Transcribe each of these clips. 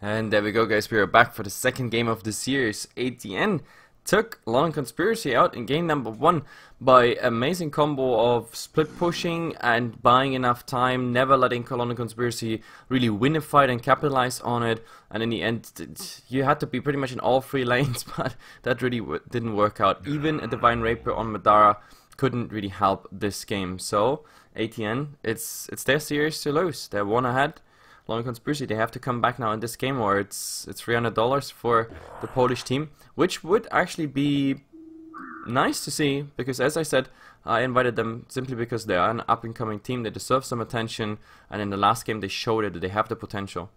And there we go, guys. We are back for the second game of the series. ATN took LondonCons out in game number 1 by amazing combo of split pushing and buying enough time, never letting LondonCons really win a fight and capitalize on it. And in the end, you had to be pretty much in all 3 lanes, but that really didn't work out. Even a Divine Rapier on Madara couldn't really help this game. So ATN, it's their series to lose. They're 1 ahead. LondonCons, they have to come back now in this game, or it's $300 for the Polish team, which would actually be nice to see, because as I said, I invited them simply because they are an up-and-coming team. They deserve some attention, and in the last game they showed it that they have the potential.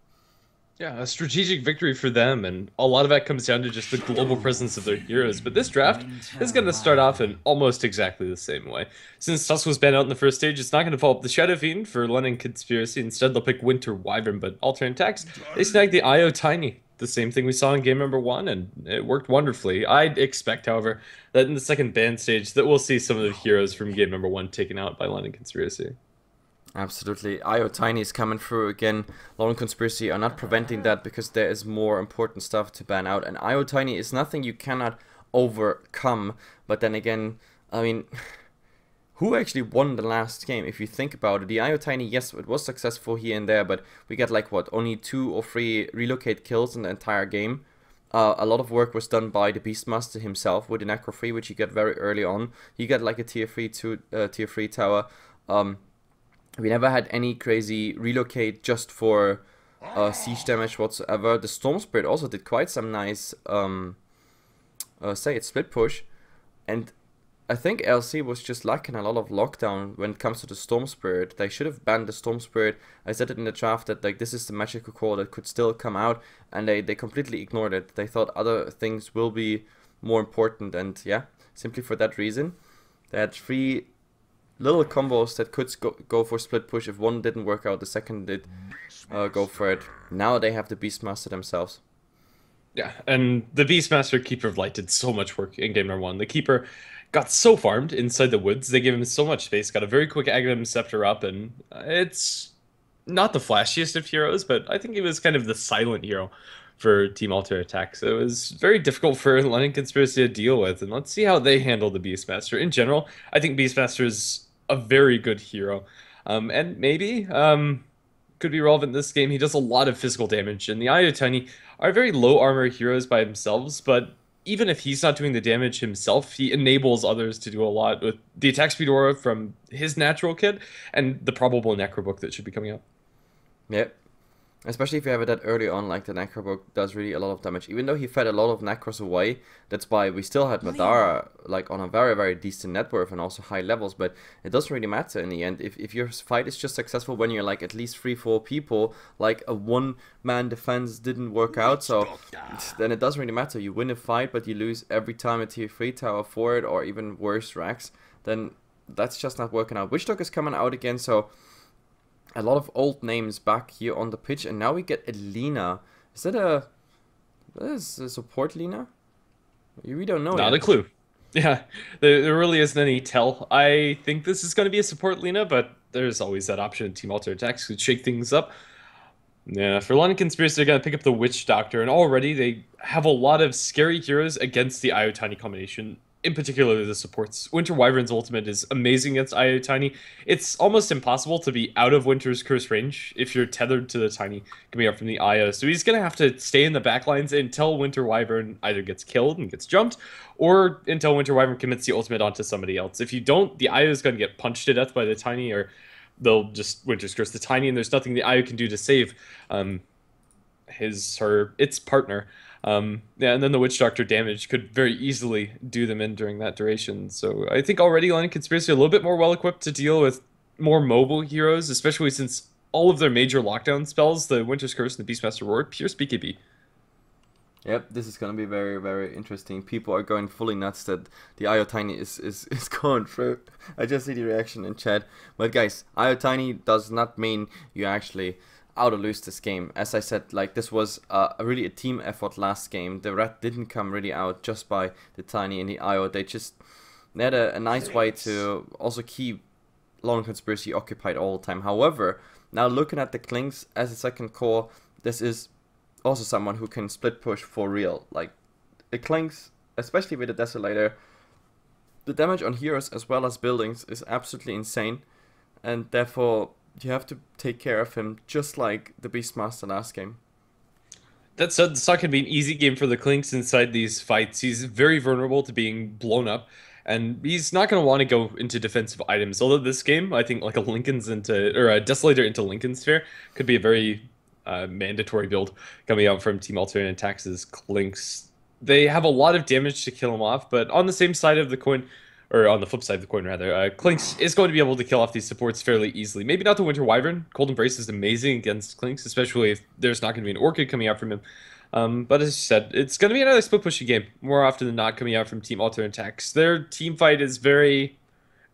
Yeah, a strategic victory for them, and a lot of that comes down to just the global presence of their heroes. But this draft is going to start off in almost exactly the same way. Since Tusk was banned out in the first stage, it's not going to follow up the Shadow Fiend for LondonCons. Instead, they'll pick Winter Wyvern, but alternate attacks, they snagged the IO Tiny. The same thing we saw in game number 1, and it worked wonderfully. I'd expect, however, that in the second ban stage, that we'll see some of the heroes from game number 1 taken out by LondonCons. Absolutely. IO Tiny is coming through again. LondonCons are not preventing that because there is more important stuff to ban out. And IO Tiny is nothing you cannot overcome. But then again, I mean, who actually won the last game? If you think about it, the IO Tiny, yes, it was successful here and there, but we got like what, only 2 or 3 relocate kills in the entire game. A lot of work was done by the Beastmaster himself with the Necro 3, which he got very early on. He got like a tier 3 tower. We never had any crazy relocate just for siege damage whatsoever. The Storm Spirit also did quite some nice split push, and I think LC was just lacking a lot of lockdown when it comes to the Storm Spirit. They should have banned the Storm Spirit. I said it in the draft that like this is the magical core that could still come out, and they completely ignored it. They thought other things will be more important, and yeah, simply for that reason, they had 3 little combos that could go for split push. If one didn't work out, the second did go for it. Now they have the Beastmaster themselves. Yeah, and the Beastmaster Keeper of Light did so much work in game number 1. The Keeper got so farmed inside the woods. They gave him so much space, got a very quick Aghanim Scepter up, and it's not the flashiest of heroes, but I think he was kind of the silent hero for Team Alter Attack. So it was very difficult for LondonCons to deal with, and let's see how they handle the Beastmaster. In general, I think Beastmaster is a very good hero, and maybe could be relevant in this game. He does a lot of physical damage, and the IO Tiny are very low armor heroes by themselves, but even if he's not doing the damage himself, he enables others to do a lot with the attack speed aura from his natural kit and the probable Necro book that should be coming out. Yep. Especially if you have it that early on, like the Necro book does really a lot of damage. Even though he fed a lot of Necros away, that's why we still had Madara like on a very, very decent net worth and also high levels, but it doesn't really matter in the end. If your fight is just successful when you're like at least 3-4 people, like a one-man defense didn't work out, so then it doesn't really matter. You win a fight, but you lose every time a tier 3 tower for it, or even worse racks, then that's just not working out. Witch Dog is coming out again, so a lot of old names back here on the pitch, and now we get a Lina. Is that a support Lina? We don't know. Not a clue. Yeah, there really isn't any tell. I think this is going to be a support Lina, but there's always that option in Team Alter Attacks to shake things up. Yeah, for LondonCons, they're going to pick up the Witch Doctor, and already they have a lot of scary heroes against the IO Tiny combination. In particular, the supports. Winter Wyvern's ultimate is amazing against IO Tiny. It's almost impossible to be out of Winter's Curse range if you're tethered to the Tiny coming up from the IO. So he's going to have to stay in the backlines until Winter Wyvern either gets killed and gets jumped, or until Winter Wyvern commits the ultimate onto somebody else. If you don't, the IO is going to get punched to death by the Tiny, or they'll just Winter's Curse the Tiny, and there's nothing the IO can do to save its partner. Yeah, and then the Witch Doctor damage could very easily do them in during that duration. So I think already LondonCons are a little bit more well-equipped to deal with more mobile heroes, especially since all of their major lockdown spells, the Winter's Curse and the Beastmaster Roar, pure BKB. Yep, this is going to be very, very interesting. People are going fully nuts that the IO Tiny is going through. I just see the reaction in chat. But guys, IO Tiny does not mean you actually out or lose this game. As I said, like this was really a team effort last game. The red didn't come really out just by the Tiny and the IO. They had a nice way to also keep LondonCons occupied all the time. However, now looking at the Klings as a second core, this is also someone who can split push for real. Like, it clinks, especially with the Desolator. The damage on heroes as well as buildings is absolutely insane, and therefore you have to take care of him just like the Beastmaster last game. That said, it's not going to be an easy game for the Clinks inside these fights. He's very vulnerable to being blown up, and he's not going to want to go into defensive items. Although this game, I think like a Desolator into Lincoln Sphere could be a very mandatory build coming out from Team Alternate Attacks' Clinks. They have a lot of damage to kill him off, but on the same side of the coin, or on the flip side of the coin rather, Clinks is going to be able to kill off these supports fairly easily. Maybe not the Winter Wyvern. Cold Embrace is amazing against Clinks, especially if there's not going to be an Orchid coming out from him. But as I said, it's going to be another split pushing game, more often than not coming out from Team Alternate Attacks. Their team fight is very,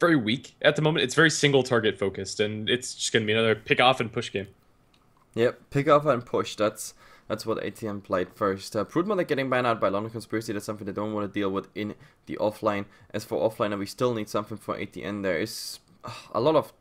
very weak at the moment. It's very single target focused, and it's just going to be another pick off and push game. Yep, pick off and push. That's what ATN played first. Broodmother getting banned out by London Conspiracy. That's something they don't want to deal with in the offline. As for offline, we still need something for ATN. There is a lot of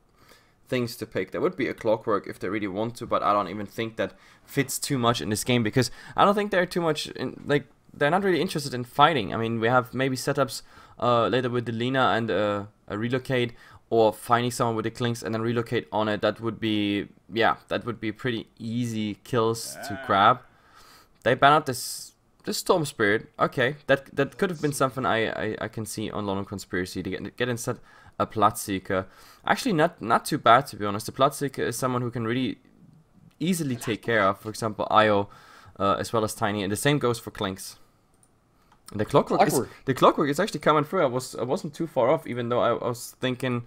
things to pick. There would be a Clockwork if they really want to, but I don't even think that fits too much in this game, because I don't think they're too much in, like, they're not really interested in fighting. I mean, we have maybe setups later with the Lina and a relocate, or finding someone with the Clinks and then relocate on it. That would be, yeah, that would be pretty easy kills to grab. They ban out this Storm Spirit. Okay, that could have been something I can see on London Conspiracy, to get instead a Bloodseeker. Actually, not too bad, to be honest. The Bloodseeker is someone who can really easily take care of, for example, Io, as well as Tiny, and the same goes for Clinks. And the Clockwork is actually coming through. I wasn't too far off, even though I was thinking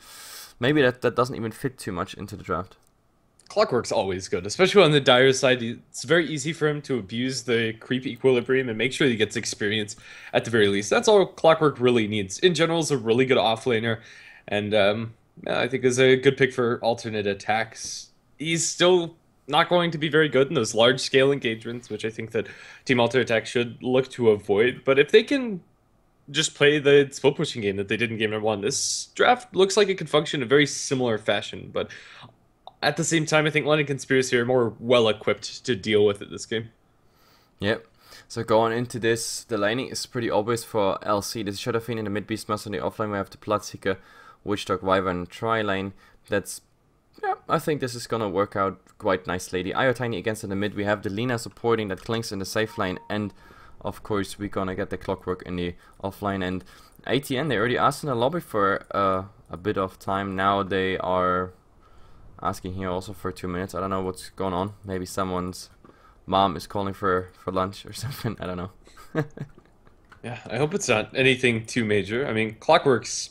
maybe that doesn't even fit too much into the draft. Clockwork's always good, especially on the Dire side. It's very easy for him to abuse the creep equilibrium and make sure he gets experience at the very least. That's all Clockwork really needs. In general, is a really good offlaner, and I think is a good pick for alternate attacks. He's still not going to be very good in those large-scale engagements, which I think that Team Alternate Attack should look to avoid. But if they can just play the split pushing game that they did in game number 1, this draft looks like it could function in a very similar fashion. But at the same time, I think London Conspiracy are more well-equipped to deal with it this game. Yep. So going into this, the laning is pretty obvious for LC. This should have been in the mid Beastmaster. On the offline, we have the Bloodseeker, Witchdog, Wyvern, Tri-Lane. That's, yeah, I think this is gonna work out quite nicely. The Io Tiny against in the mid, we have the Lina supporting that Clinks in the safe lane, and of course we're gonna get the Clockwork in the offline. And ATN, they already asked in the lobby for a bit of time. Now they are asking here also for 2 minutes. I don't know what's going on. Maybe someone's mom is calling for lunch or something. I don't know. Yeah, I hope it's not anything too major. I mean, Clockwork's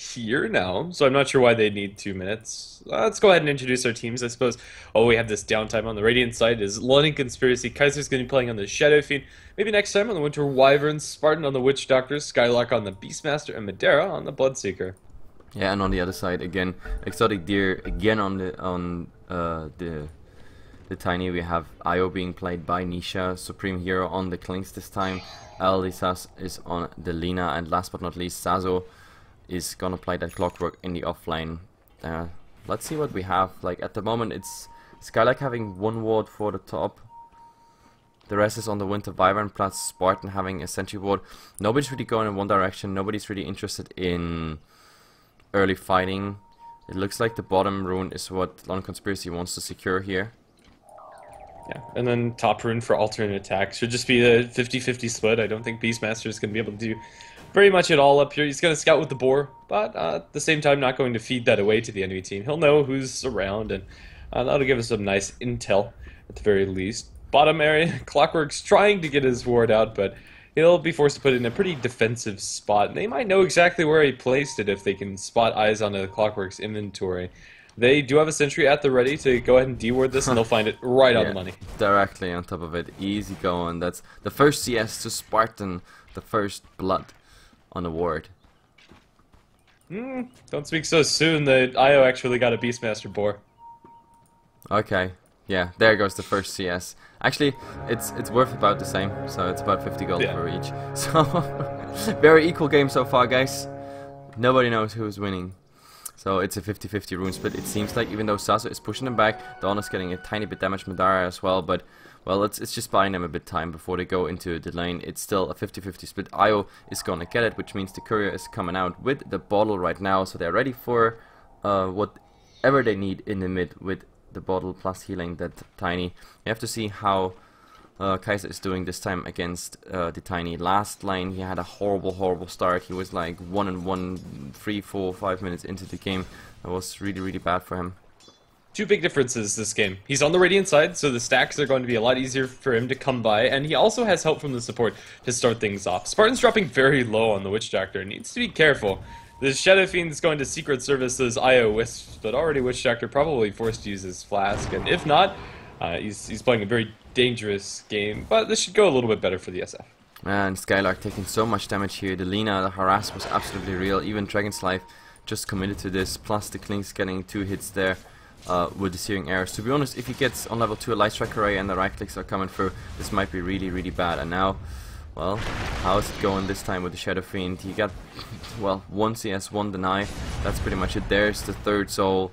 here now, so I'm not sure why they need 2 minutes. Let's go ahead and introduce our teams, I suppose. Oh, we have this downtime on the Radiant side is London Conspiracy. Kaiser's going to be playing on the Shadow Fiend. Maybe next time on the Winter Wyverns, Spartan on the Witch Doctor, Skylark on the Beastmaster, and Madeira on the Bloodseeker. Yeah, and on the other side again, Exotic Deer again on the Tiny. We have Io being played by Nisha, Supreme Hero on the Clinks this time. Elisas is on the Lina, and last but not least, Sazo is gonna play that Clockwork in the offline. Let's see what we have. Like at the moment, it's Skylark having 1 ward for the top. The rest is on the Winter Wyvern plus Spartan having a sentry ward. Nobody's really going in one direction. Nobody's really interested in early fighting. It looks like the bottom rune is what London Conspiracy wants to secure here. Yeah, and then top rune for alternate attack should just be a 50-50 split. I don't think Beastmaster is going to be able to do very much at all up here. He's going to scout with the boar, but at the same time not going to feed that away to the enemy team. He'll know who's around, and that'll give us some nice intel at the very least. Bottom area, Clockwork's trying to get his ward out, but he'll be forced to put it in a pretty defensive spot. They might know exactly where he placed it if they can spot eyes on the Clockwork's inventory. They do have a sentry at the ready to go ahead and deward this, and they'll find it right on the money. Directly on top of it. Easy going. That's the first CS to Spartan, the first blood on the ward. Don't speak so soon. The IO actually got a Beastmaster boar. Okay. Yeah, there goes the first CS. Actually, it's worth about the same, so it's about 50 gold for each. So, very equal game so far, guys. Nobody knows who's winning. So it's a 50-50 rune split, it seems like, even though Sazo is pushing them back. Dawn is getting a tiny bit damage, Madara as well, but well, it's just buying them a bit time before they go into the lane. It's still a 50-50 split. Io is gonna get it, which means the courier is coming out with the bottle right now, so they're ready for whatever they need in the mid with the bottle plus healing that Tiny. You have to see how Kaiser is doing this time against the Tiny. Last lane he had a horrible start. He was like 1-1, 3, 4, 5 minutes into the game. That was really bad for him. Two big differences this game. He's on the Radiant side, so the stacks are going to be a lot easier for him to come by, and he also has help from the support to start things off. Spartan's dropping very low on the Witch Doctor, needs to be careful. The Shadow Fiend's going to Secret Service those IO Wisps, but already Witch Doctor probably forced to use his Flask, and if not, he's playing a very dangerous game, but this should go a little bit better for the SF. And Skylark taking so much damage here. The Lina, the harass was absolutely real. Even Dragon's Life just committed to this, plus the Klink's getting 2 hits there. With the Searing Arrows. To be honest, if he gets on level 2 a Light Strike Array and the right clicks are coming through, this might be really bad. And now, well, how is it going this time with the Shadow Fiend? He got, well, 1 CS, 1 deny. That's pretty much it. There's the third soul.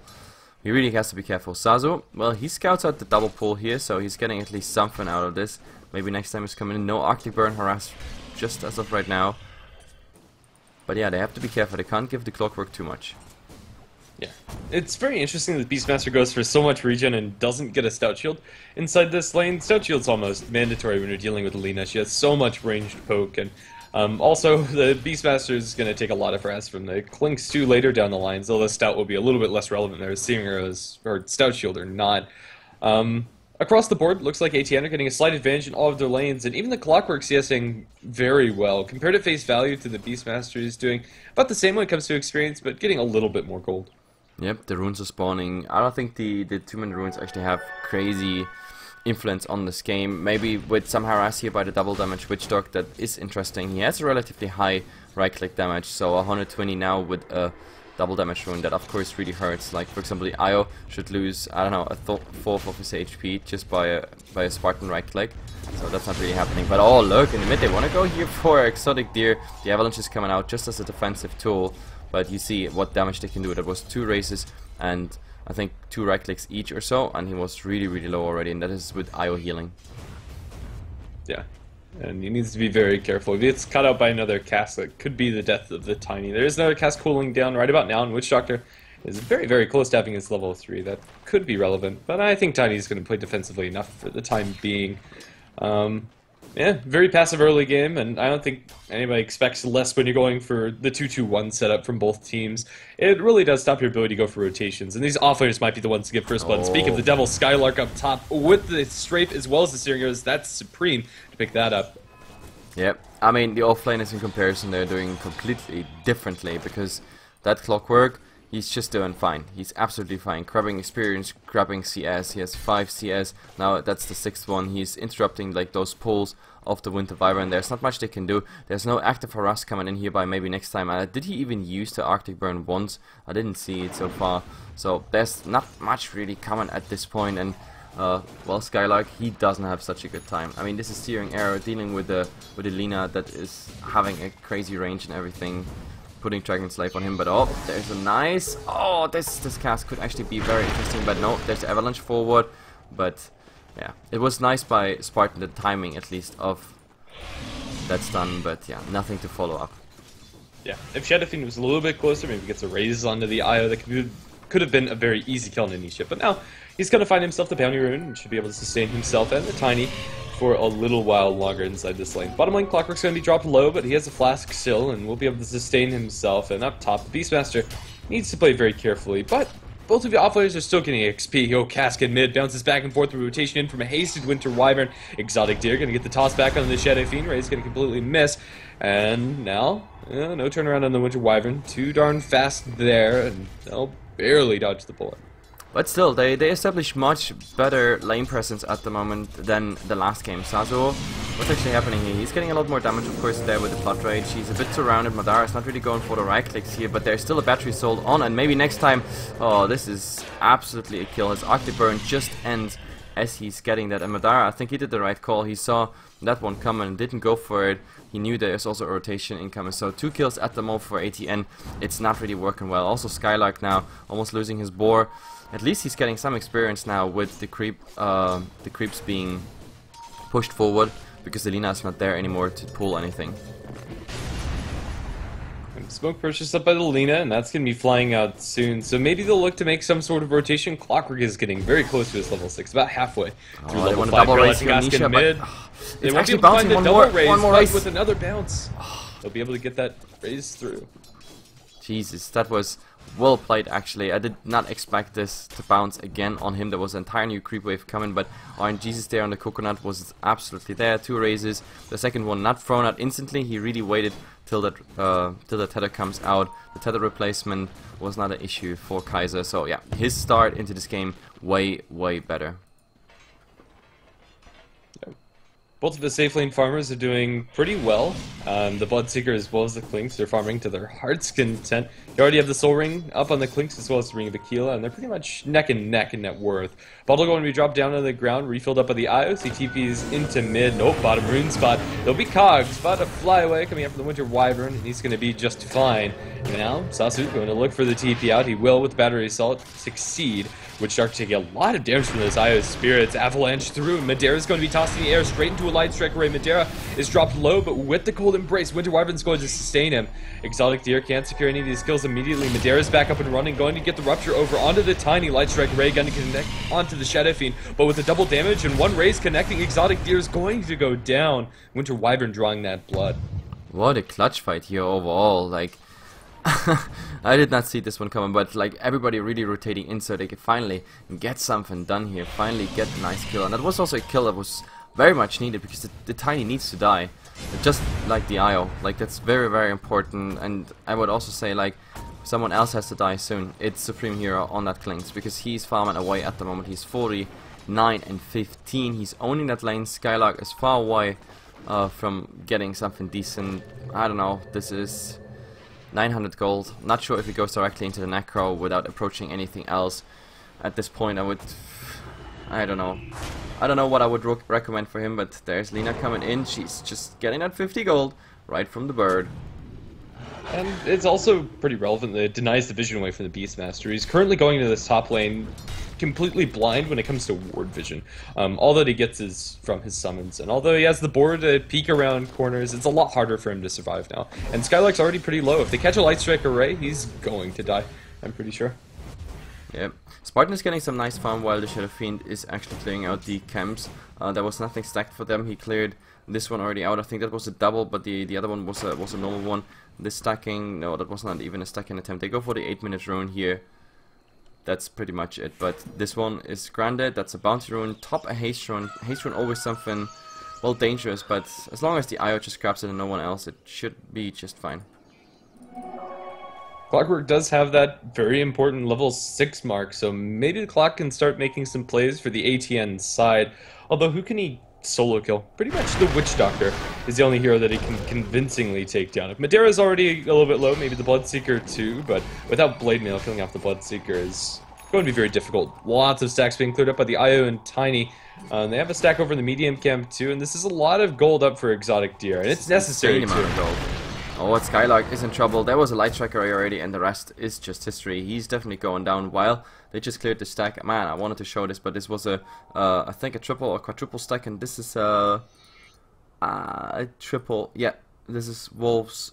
He really has to be careful. Sazo, well, he scouts out the double pull here, so he's getting at least something out of this. Maybe next time he's coming in. No Arctic Burn harass just as of right now. But yeah, they have to be careful. They can't give the Clockwork too much. Yeah, it's very interesting that Beastmaster goes for so much regen and doesn't get a Stout Shield inside this lane. Stout Shield's almost mandatory when you're dealing with Alina. She has so much ranged poke, and also the Beastmaster is going to take a lot of harass from the Klinks too later down the lines, though the Stout will be a little bit less relevant there, Searing Arrows or Stout Shield or not. Across the board, looks like ATN are getting a slight advantage in all of their lanes, and even the Clockwork CSing very well. Compared at face value to the Beastmaster is doing about the same when it comes to experience, but getting a little bit more gold. Yep, the runes are spawning. I don't think the 2-minute runes actually have crazy influence on this game. Maybe with some harass here by the double damage Witch Dog, that is interesting. He has a relatively high right click damage, so 120 now with a double damage rune, that of course really hurts. Like for example, the IO should lose, I don't know, a fourth of his HP just by a Spartan right click. So that's not really happening. But oh look, in the mid they want to go here for Exotic Deer. The Avalanche is coming out just as a defensive tool. But you see what damage they can do. That was 2 races and I think 2 right clicks each or so, and he was really low already, and that is with IO healing. Yeah, and he needs to be very careful. If it's cut out by another cast, that could be the death of the Tiny. There is another cast cooling down right about now, and Witch Doctor is very close to having his level 3. That could be relevant, but I think Tiny is going to play defensively enough for the time being. Yeah, very passive early game, and I don't think anybody expects less when you're going for the 2-2-1 setup from both teams. It really does stop your ability to go for rotations, and these offlaners might be the ones to get first blood. Speak of the Devil, Skylark up top with the Strafe as well as the Searing Arrows. That's supreme to pick that up. Yep, I mean the offlaners in comparison they're doing completely differently, because that Clockwork, he's just doing fine. He's absolutely fine. Grabbing experience, grabbing CS. He has 5 CS. Now that's the 6th one. He's interrupting like those pulls of the Winter Wyvern. There's not much they can do. There's no active harass coming in here by maybe next time. Did he even use the Arctic Burn once? I didn't see it so far. So there's not much really coming at this point. And well, Skylark, he doesn't have such a good time. I mean, this is Searing Arrow dealing with the Lina that is having a crazy range and everything, putting Dragon's Life on him. But oh, there's a nice, oh, this cast could actually be very interesting. But no, there's the Avalanche forward. But yeah, it was nice by Spartan, the timing at least of that stun. But yeah, nothing to follow up. Yeah, if Shadow Fiend was a little bit closer, maybe gets a raise onto the IO, that could have been a very easy kill on any ship. But now he's going to find himself the Bounty Rune and should be able to sustain himself and the Tiny for a little while longer inside this lane. Bottom lane, Clockwork's going to be dropped low, but he has a Flask still and will be able to sustain himself. And up top, the Beastmaster needs to play very carefully, but both of the offlaners are still getting XP. Oh, Cascade mid bounces back and forth with rotation in from a hasted Winter Wyvern. Exotic Deer going to get the toss back on the Shadow Fiend. Ray's going to completely miss. And now, no turnaround on the Winter Wyvern. Too darn fast there, and they'll barely dodge the bullet. But still, they establish much better lane presence at the moment than the last game. Sazo, what's actually happening here? He's getting a lot more damage, of course, there with the Blood Rage. He's a bit surrounded. Madara's not really going for the right clicks here, but there's still a battery sold on, and maybe next time... Oh, this is absolutely a kill. His Arctic Burn just ends as he's getting that. And Madara, I think he did the right call. He saw that one coming and didn't go for it. He knew there's also a rotation incoming. So 2 kills at the moment for ATN. It's not really working well. Also Skylark now almost losing his boar. At least he's getting some experience now with the creeps being pushed forward because the Lina is not there anymore to pull anything. And smoke purchased up by the Lina, and that's going to be flying out soon. So maybe they'll look to make some sort of rotation. Clockwork is getting very close to his level 6, about halfway through They level want 5. a double race here, Paralyzing Nisha, mid. They it's won't be actually able to find bouncing the one double more raise, race. but with another bounce, they'll be able to get that raise through. Jesus, that was well played actually. I did not expect this to bounce again on him. There was an entire new creep wave coming, but RNGesus there on the coconut was absolutely there. 2 raises. The second one not thrown out instantly. He really waited till that the tether comes out. The tether replacement was not an issue for Kaiser. So yeah, his start into this game way better. Both of the safe lane farmers are doing pretty well. The Bloodseeker as well as the Clinks are farming to their heart's content. You already have the Soul Ring up on the Clinks as well as the Ring of Aquila, and they're pretty much neck and neck in net worth. Bottle going to be dropped down on the ground, refilled up by the Ios. He TPs into mid. Nope, bottom rune spot. There'll be Cogs, about to fly away, coming up from the Winter Wyvern, and he's going to be just fine. And now, Sasu going to look for the TP out. He will, with Battery Assault, succeed. Witchdart taking a lot of damage from those Io Spirits. Avalanche through. Madera's going to be tossed in the air straight into a Light Strike Array. Madera is dropped low, but with the Cold Embrace, Winter Wyvern's going to sustain him. Exotic Deer can't secure any of these kills immediately. Madera's back up and running, going to get the Rupture over onto the tiny Light Strike Array, going to connect onto the Shadow Fiend, but with the double damage and 1 raise connecting, Exotic Deer is going to go down. Winter Wyvern drawing that blood. What a clutch fight here overall. Like, I did not see this one coming, but like everybody really rotating in so they could finally get something done here, finally get a nice kill. And that was also a kill that was very much needed because the Tiny needs to die, just like the IO. Like, that's very important. And I would also say, like, someone else has to die soon. It's Supreme Hero on that Clinks because he's farming away at the moment. He's 49 and 15. He's owning that lane. Skylark is far away from getting something decent. I don't know. This is 900 gold. Not sure if he goes directly into the Necro without approaching anything else. At this point, I don't know. I don't know what I would recommend for him, but there's Lina coming in. She's just getting that 50 gold right from the bird. And it's also pretty relevant that it denies the vision away from the Beastmaster. He's currently going into this top lane completely blind when it comes to ward vision. All that he gets is from his summons, and although he has the board to peek around corners, it's a lot harder for him to survive now. And Skylark's already pretty low. If they catch a Light Strike Array, he's going to die, I'm pretty sure. Yep. Spartan is getting some nice farm while the Shadow Fiend is actually clearing out the camps. There was nothing stacked for them. He cleared this one already out. I think that was a double, but the other one was a normal one. This stacking, no, that was not even a stacking attempt. They go for the 8-minute rune here. That's pretty much it. But this one is Grandid. That's a bounty rune. Top a haste rune. Haste rune always something, well, dangerous. But as long as the IO just grabs it and no one else, it should be just fine. Clockwork does have that very important level 6 mark, so maybe the Clock can start making some plays for the ATN side. Although, who can he solo kill? Pretty much the Witch Doctor is the only hero that he can convincingly take down. If Madera's already a little bit low, maybe the Bloodseeker too, but without Blade Mail, killing off the Bloodseeker is going to be very difficult. Lots of stacks being cleared up by the IO and Tiny. They have a stack over in the medium camp too, and this is a lot of gold up for Exotic Deer, and it's necessary too. Amount of gold. Oh, Skylark is in trouble. There was a Light Striker already, and the rest is just history. He's definitely going down while they just cleared the stack. Man, I wanted to show this, but this was I think a triple or quadruple stack, and this is a triple. Yeah, this is Wolves,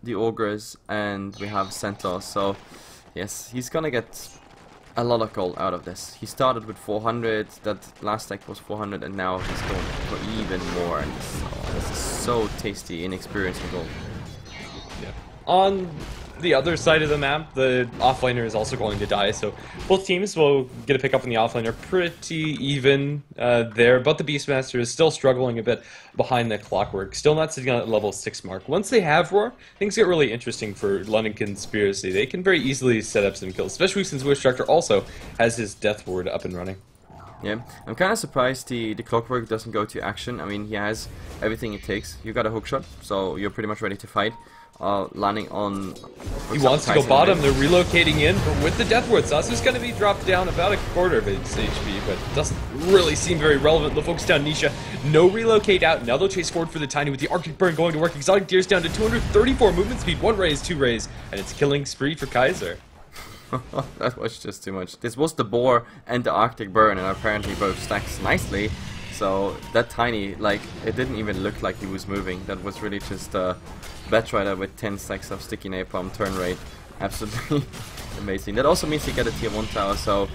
the Ogres, and we have Centaurs. So, yes, he's gonna get a lot of gold out of this. He started with 400, that last stack was 400, and now he's going for even more. And this is so tasty, inexperienced gold. Yeah. On the other side of the map, the offlaner is also going to die, so both teams will get a pick up on the offlaner pretty even there, but the Beastmaster is still struggling a bit behind the Clockwork, still not sitting on that level 6 mark. Once they have Roar, things get really interesting for London Conspiracy. They can very easily set up some kills, especially since Witch Doctor also has his Death Ward up and running. Yeah, I'm kind of surprised the Clockwork doesn't go to action. I mean, he has everything it takes. You got a hookshot, so you're pretty much ready to fight. Landing on... He wants to go bottom, they're relocating in, but with the Death Ward, Sasu's going to be dropped down about a quarter of its HP, but doesn't really seem very relevant. The focus down Nisha, no relocate out, now they'll chase forward for the Tiny with the Arctic Burn going to work. Exotic Deer's down to 234 movement speed, 1 raise, 2 raise, and it's killing spree for Kaiser. That was just too much. This was the Boar and the Arctic Burn, and apparently both stacks nicely. So that tiny, like, it didn't even look like he was moving. That was really just a Batrider with 10 stacks of sticky napalm turn rate. Absolutely amazing. That also means you get a tier 1 tower, so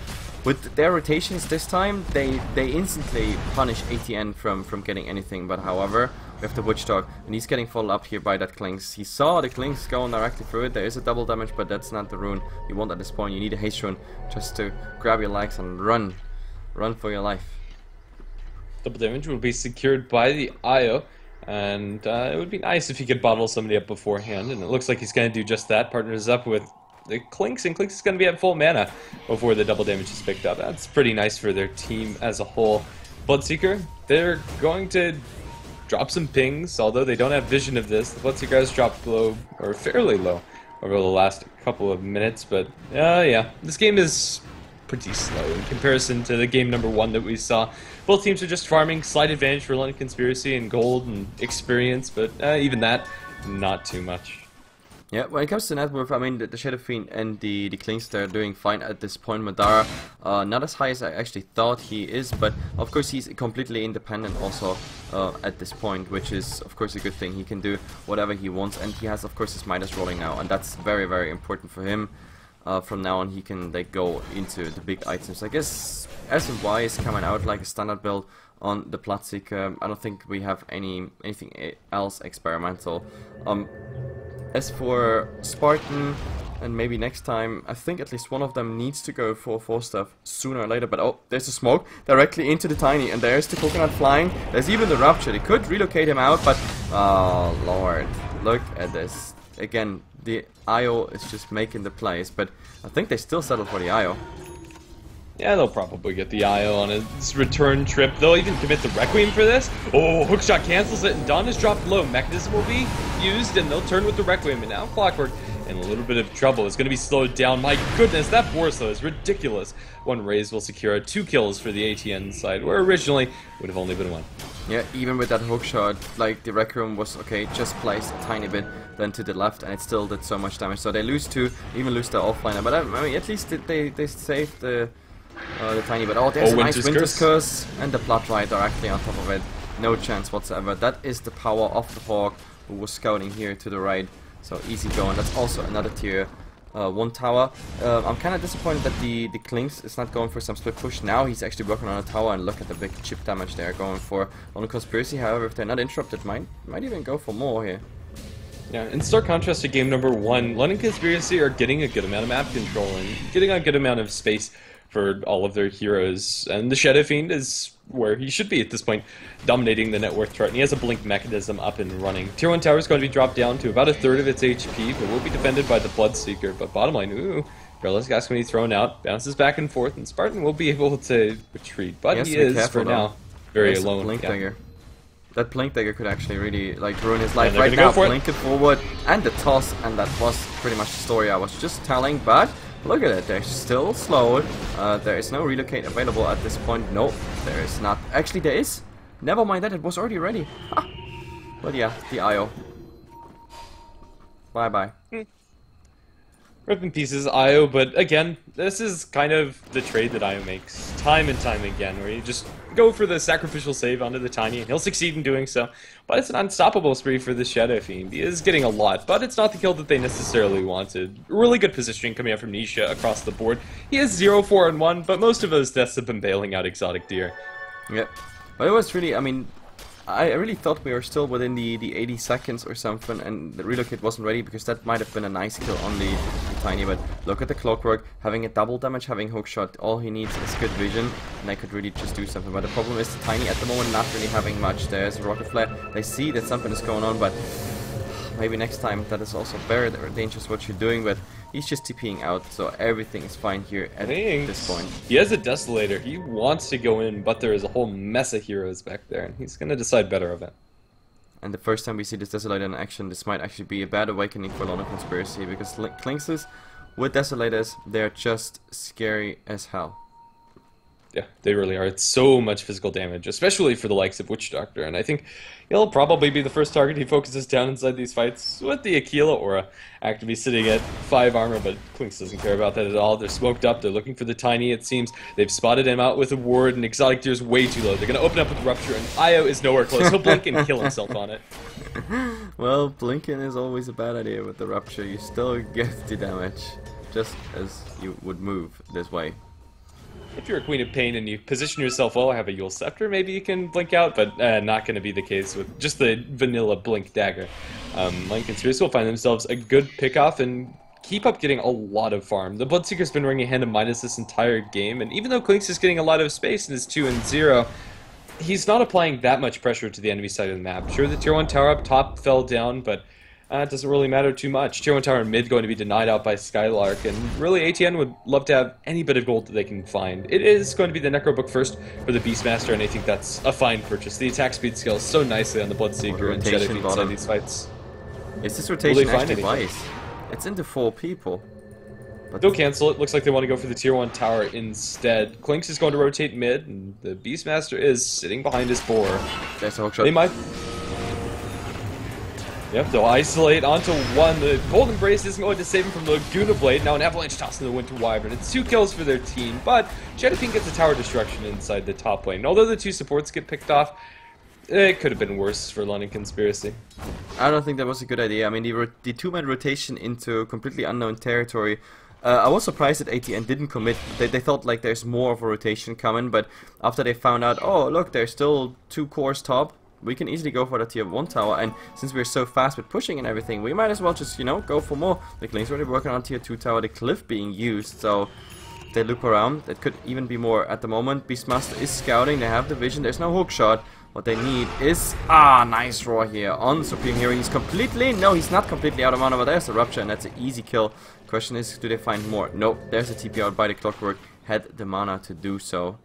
with their rotations this time, they instantly punish ATN from getting anything. But however, we have the Witchdog, and he's getting followed up here by that Clinks. He saw the Clinks going directly through it. There is a double damage, but that's not the rune you want at this point. You need a haste rune just to grab your legs and run. Run for your life. Double damage will be secured by the IO, and it would be nice if he could bottle somebody up beforehand, and it looks like he's going to do just that. Partners up with the Clinks, and Clinks is going to be at full mana before the double damage is picked up. That's pretty nice for their team as a whole. Bloodseeker, they're going to drop some pings, although they don't have vision of this. The Bloodseeker has dropped low, or fairly low, over the last couple of minutes, but yeah, this game is pretty slow in comparison to the game number 1 that we saw. Both teams are just farming, slight advantage for London Conspiracy and gold and experience, but even that, not too much. Yeah, when it comes to net worth, I mean, the Shadow Fiend and the Clinks, they're doing fine at this point. Madara, not as high as I actually thought he is, but of course he's completely independent also at this point, which is of course a good thing. He can do whatever he wants, and he has of course his Midas rolling now, and that's very, very important for him. From now on he can like go into the big items. I guess S and Y is coming out like a standard build on the Bloodseeker. I don't think we have anything else experimental. As for Spartan, and maybe next time, I think at least one of them needs to go for 4 stuff sooner or later. But oh, there's a smoke directly into the tiny, and there's the coconut flying. There's even the rupture. They could relocate him out, but oh lord, look at this. Again, the IO is just making the plays, but I think they still settle for the IO. Yeah, they'll probably get the IO on his return trip. They'll even commit the Requiem for this. Oh, Hookshot cancels it, and Dawn is dropped low. Mechanism will be used, and they'll turn with the Requiem. And now Clockwork in a little bit of trouble. It's going to be slowed down. My goodness, that force, though, is ridiculous. 1 raise will secure 2 kills for the ATN side, where originally would have only been 1. Yeah, even with that hookshot, like, the Requiem was, okay, just placed a tiny bit then to the left, and it still did so much damage. So they lose 2, even lose their offliner. But I mean, at least they saved the tiny bit. Oh, there's a nice Winter's Curse and the Blood Ride directly on top of it. No chance whatsoever. That is the power of the Hawk who was scouting here to the right. So easy going. That's also another tier 1 tower. I'm kind of disappointed that the Clinks is not going for some split push. Now he's actually working on a tower, and look at the big chip damage they're going for. On the Conspiracy, however, if they're not interrupted, might even go for more here. Yeah, in stark contrast to game number 1, London Conspiracy are getting a good amount of map control and getting a good amount of space for all of their heroes, and the Shadow Fiend is where he should be at this point, dominating the net worth chart, and he has a blink mechanism up and running. Tier 1 tower is going to be dropped down to about 1/3 of its HP, but will be defended by the Bloodseeker. But bottom line, Gorillaz Gas going to be thrown out, bounces back and forth, and Spartan will be able to retreat, but he is, for now, very alone. Blink dagger. That blink dagger could actually really like ruin his life right now. Blink it forward, and the toss, and that was pretty much the story I was just telling, but look at it, they're still slowed. There is no relocate available at this point. Nope, there is not. Actually, there is. Never mind that, it was already ready. Ha. But yeah, the IO. Bye-bye. Rip in pieces, IO, but again, this is kind of the trade that IO makes time and time again, where you just go for the sacrificial save onto the Tiny, and he'll succeed in doing so. But it's an unstoppable spree for the Shadow Fiend. He is getting a lot, but it's not the kill that they necessarily wanted. Really good positioning coming out from Nisha across the board. He is 0, 4, and 1, but most of those deaths have been bailing out Exotic Deer. Yep. But it was really, I mean, I really thought we were still within the 80 seconds or something, and the relocate wasn't ready, because that might have been a nice kill on the Tiny. But look at the Clockwork, having a double damage, having hookshot. All he needs is good vision, and they could really just do something. But the problem is the Tiny at the moment not really having much. There's a rocket flare. They see that something is going on, but maybe next time that is also very dangerous what you're doing. But he's just TPing out, so everything is fine here at this point. He has a Desolator. He wants to go in, but there is a whole mess of heroes back there, and he's going to decide better of it. And the first time we see this Desolator in action, this might actually be a bad awakening for London Conspiracy, because Clinkses with Desolators, they're just scary as hell. Yeah, they really are. It's so much physical damage, especially for the likes of Witch Doctor. And I think he'll probably be the first target he focuses down inside these fights with the Aquila Aura actively sitting at 5 armor, but Clinks doesn't care about that at all. They're smoked up. They're looking for the Tiny, it seems. They've spotted him out with a ward, and Exotic Deer's way too low. They're going to open up with Rupture, and Io is nowhere close. He'll blink and kill himself on it. Well, blinking is always a bad idea with the Rupture. You still get the damage, just as you would move this way. If you're a Queen of Pain and you position yourself well, have a Yule Scepter, maybe you can blink out, but not going to be the case with just the vanilla blink dagger. LondonCons will find themselves a good pickoff and keep up getting a lot of farm. The Bloodseeker's been ringing hand of minus this entire game, and even though Clinks is getting a lot of space and is 2-0, he's not applying that much pressure to the enemy side of the map. Sure, the tier 1 tower up top fell down, but it doesn't really matter too much. Tier 1 tower in mid going to be denied out by Skylark, and really ATN would love to have any bit of gold that they can find. It is going to be the Necro Book first for the Beastmaster, and I think that's a fine purchase. The attack speed scales so nicely on the Bloodseeker and Shadowfiend inside these fights. Is this rotation actually wise? It's into 4 people. But they'll cancel it. Looks like they want to go for the tier 1 tower instead. Clinks is going to rotate mid, and the Beastmaster is sitting behind his boar. There's a hook shot. They might... Yep, they'll isolate onto 1. The Cold Embrace isn't going to save him from the Laguna Blade. Now an Avalanche toss in the Winter Wyvern. It's 2 kills for their team, but Shadowfiend gets a tower destruction inside the top lane. Although the 2 supports get picked off, it could have been worse for LondonCons. I don't think that was a good idea. I mean, the 2-man rotation into completely unknown territory. I was surprised that ATN didn't commit. They thought like there's more of a rotation coming, but after they found out, oh look, there's still 2 cores top, we can easily go for the tier 1 tower, and since we're so fast with pushing and everything, we might as well just, you know, go for more. The Clink's already working on tier 2 tower, the cliff being used, so they loop around. It could even be more at the moment. Beastmaster is scouting, they have the vision, there's no hook shot. What they need is, nice roar here on Supreme Hero. He's completely, no, he's not completely out of mana, but there's a Rupture, and that's an easy kill. Question is, do they find more? Nope, there's a TP out by the Clockwork, had the mana to do so.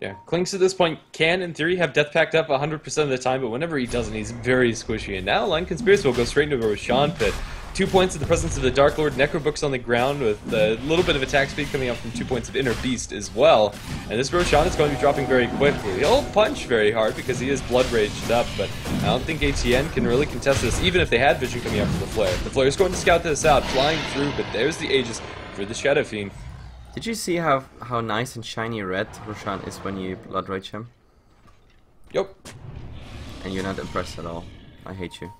Yeah, Clinks at this point can, in theory, have Death Pact up 100% of the time, but whenever he doesn't, he's very squishy. And now LondonCons will go straight into a Roshan Pit. 2 points in the presence of the Dark Lord, Necrobooks on the ground with a little bit of attack speed coming out from 2 points of Inner Beast as well. And this Roshan is going to be dropping very quickly. He'll punch very hard because he is Blood Raged up, but I don't think ATN can really contest this, even if they had vision coming out from the Flare. The Flare is going to scout this out, flying through, but there's the Aegis for the Shadowfiend. Did you see how nice and shiny red Roshan is when you Blood Rage him? Yep. And you're not impressed at all. I hate you.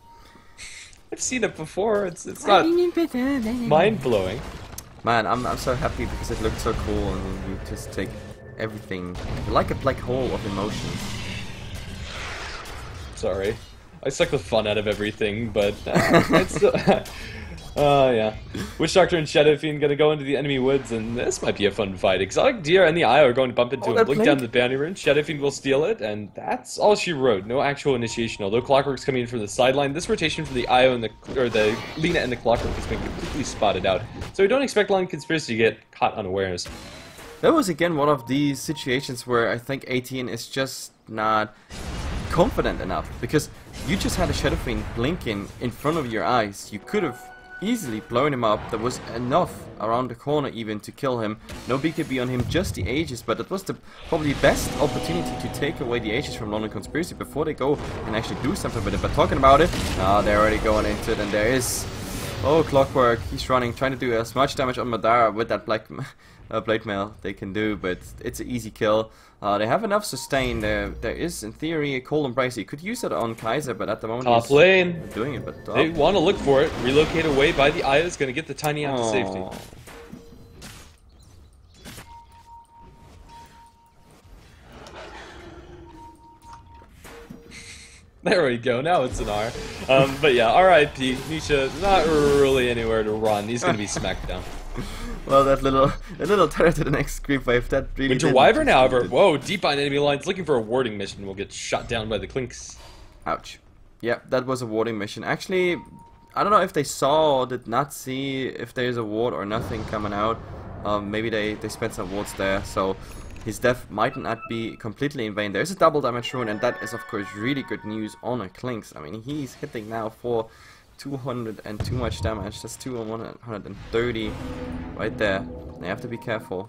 I've seen it before. It's not mind-blowing. Man, I'm so happy because it looked so cool, and you just take everything like a black hole of emotions. Sorry, I suck the fun out of everything, but it's still... yeah. Witch Doctor and Shadowfiend gonna go into the enemy woods, and this might be a fun fight. Exotic Deer and the Io are going to bump into him, blink down the bounty rune. Shadowfiend will steal it, and that's all she wrote. No actual initiation, although Clockwork's coming in from the sideline. This rotation for the Io and the Lina and the Clockwork has been completely spotted out, so we don't expect LondonCons to get caught unawares. That was again one of these situations where I think ATN is just not confident enough, because you just had a Shadowfiend blinking in front of your eyes. You could have easily blown him up. There was enough around the corner even to kill him. No BKB on him, just the Aegis, but that was the probably best opportunity to take away the Aegis from LondonCons before they go and actually do something with it. But talking about it, they're already going into it, and there is, Clockwork, he's running, trying to do as much damage on Madara with that black blade mail they can do, but it's an easy kill. They have enough sustain. There is, in theory, a Cold Embrace. You could use it on Kaiser, but at the moment top lane doing it. But they want to look for it. Relocate away by the Io is going to get the Tiny out to safety. There we go. Now it's an R. But yeah, R.I.P. Nisha, not really anywhere to run. He's going to be smacked down. Well, that little turret to the next creep wave, that really Winter Wyvern, however, whoa, deep behind enemy lines, looking for a warding mission, will get shot down by the Clinks. Ouch. Yeah, that was a warding mission. Actually, I don't know if they saw, did not see if there's a ward or nothing coming out. Maybe they spent some wards there, so his death might not be completely in vain. There's a double damage rune, and that is of course really good news on a Clinks. I mean, he's hitting now for 200 and too much damage. That's 2 on 130 right there. They have to be careful.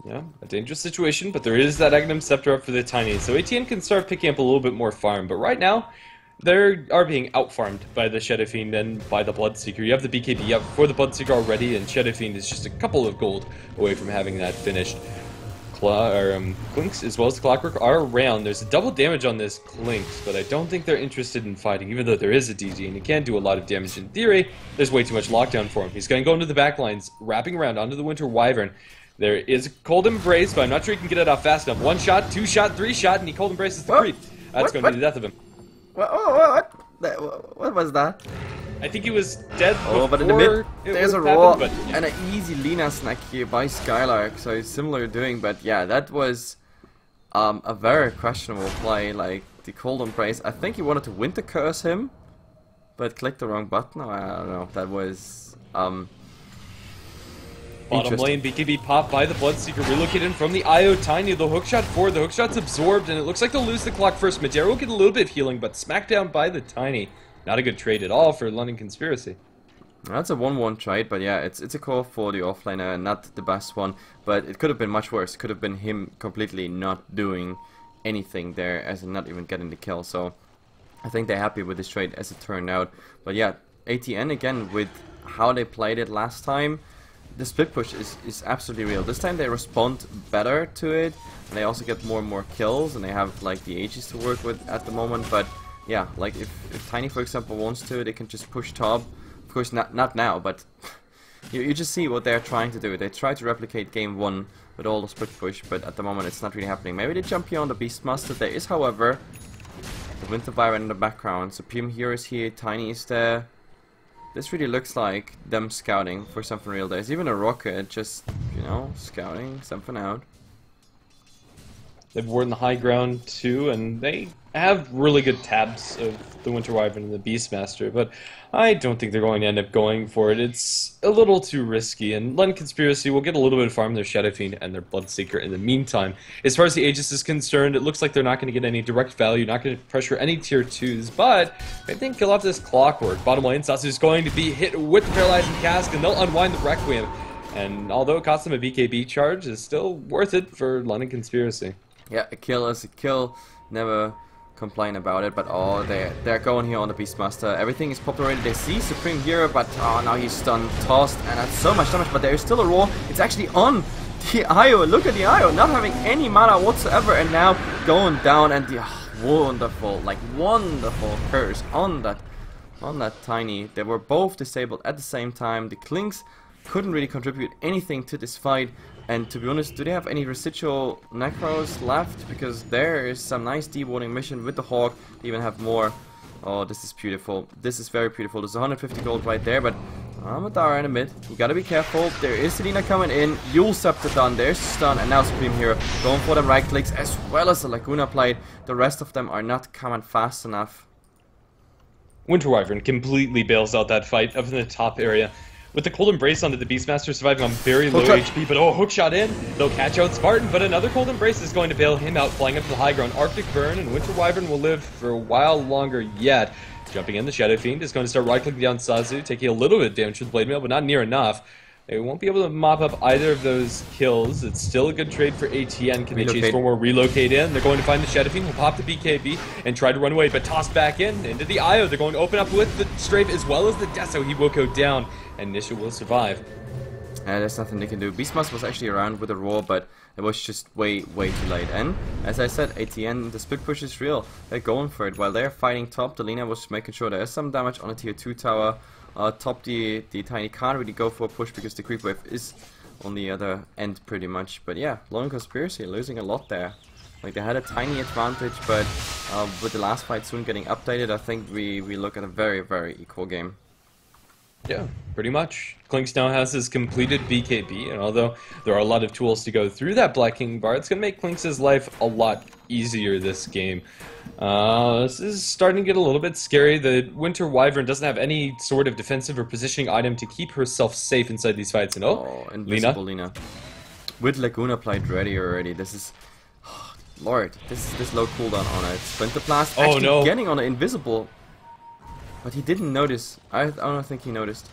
Yeah, a dangerous situation, but there is that Aghanim Scepter up for the Tiny, so ATN can start picking up a little bit more farm, but right now, they are being out-farmed by the Shadow Fiend and by the Bloodseeker. You have the BKB up for the Bloodseeker already, and Shadow Fiend is just a couple of gold away from having that finished. Clinks as well as the Clockwork are around. There's a double damage on this Clinks, but I don't think they're interested in fighting, even though there is a DD, and he can do a lot of damage in theory. There's way too much lockdown for him. He's going to go into the back lines, wrapping around onto the Winter Wyvern. There is a Cold Embrace, but I'm not sure he can get it off fast enough. 1 shot, 2 shot, 3 shot, and he Cold Embraces the creep. That's going to be the death of him. What was that? I think he was dead before. Oh, but in the mid, there's a raw yeah. and an easy Lina snack here by Skylark, so it's similar doing, but yeah, that was a very questionable play, like the Cold Embrace. I think he wanted to Winter Curse him, but clicked the wrong button. I don't know, that was bottom lane, BKB pop by the Bloodseeker, relocated from the IO Tiny, the hookshot forward, the hookshot's absorbed, and it looks like they'll lose the clock first. Madera will get a little bit of healing, but smackdown by the Tiny. Not a good trade at all for London Conspiracy. That's a 1-1 trade, but yeah, it's a call for the offlaner, and not the best one, but it could have been much worse. It could have been him completely not doing anything there, as in not even getting the kill, so I think they're happy with this trade as it turned out. But yeah, ATN again, with how they played it last time, the split push is absolutely real. This time they respond better to it, and they also get more and more kills, and they have like the Aegis to work with at the moment. But yeah, like if Tiny, for example, wants to, they can just push top. Of course, not now, but you just see what they're trying to do. They try to replicate game 1 with all the split push, but at the moment it's not really happening. Maybe they jump here on the Beastmaster. There is, however, the Winter Byron in the background. Supreme Hero is here, Tiny is there. This really looks like them scouting for something real. There's even a rocket, just, you know, scouting something out. They've worn the high ground too, and they have really good tabs of the Winter Wyvern and the Beastmaster, but I don't think they're going to end up going for it. It's a little too risky, and London Conspiracy will get a little bit of farm their Shadow Fiend and their Bloodseeker in the meantime. As far as the Aegis is concerned, it looks like they're not going to get any direct value, not going to pressure any tier 2s, but I think kill off this Clockwork. Bottom lane, Sasu's going to be hit with the Paralyzing Cask, and they'll unwind the Requiem. And although it costs them a BKB charge, it's still worth it for London Conspiracy. Yeah, a kill is a kill. Never complain about it, but oh, they're going here on the Beastmaster. Everything is popped already. They see Supreme Hero, but oh, now he's stunned, tossed, and that's so much damage, but there is still a roar. It's actually on the IO. Look at the IO, not having any mana whatsoever, and now going down, and the wonderful, like wonderful curse on that Tiny. They were both disabled at the same time. The Clinks couldn't really contribute anything to this fight. And to be honest, do they have any residual Necros left? Because there is some nice dewarding mission with the Hawk. They even have more. Oh, this is beautiful. This is very beautiful. There's 150 gold right there, but Amadara in the mid. You gotta be careful. There is Selena coming in. Yule Scepter done. There's stun, and now Supreme Hero going for the right clicks as well as the Laguna Plate. The rest of them are not coming fast enough. Winter Wyvern completely bails out that fight up in the top area. With the Cold Embrace onto the Beastmaster, surviving on very low HP, but oh, hookshot in. They'll catch out Spartan, but another Cold Embrace is going to bail him out, flying up to the high ground. Arctic Burn, and Winter Wyvern will live for a while longer yet. Jumping in, the Shadow Fiend is going to start right-clicking down Sazu, taking a little bit of damage with Blade Mail, but not near enough. They won't be able to mop up either of those kills. It's still a good trade for ATN. Can they chase for more relocate in? They're going to find the Shadow Fiend, will pop the BKB and try to run away, but toss back in into the IO. They're going to open up with the Strafe as well as the Deso. He will go down, and Nisha will survive. There's nothing they can do. Beastmaster was actually around with a roar, but it was just way too late. And as I said, ATN, the split push is real. They're going for it. While they're fighting top, Delina was making sure there is some damage on a tier 2 tower. Top, the Tiny can't really go for a push because the creep wave is on the other end pretty much. But yeah, Lone Conspiracy losing a lot there. Like, they had a tiny advantage, but with the last fight soon getting updated, I think we look at a very equal game. Yeah, pretty much. Clinks now has his completed BKB, and although there are a lot of tools to go through that Black King bar, it's going to make Clinks' life a lot easier this game. This is starting to get a little bit scary. The Winter Wyvern doesn't have any sort of defensive or positioning item to keep herself safe inside these fights. And invisible Lina. With Laguna Plate ready already. This is... Oh, Lord, this low cooldown on it. Splinter Blast actually getting on an invisible... But he didn't notice. I don't think he noticed.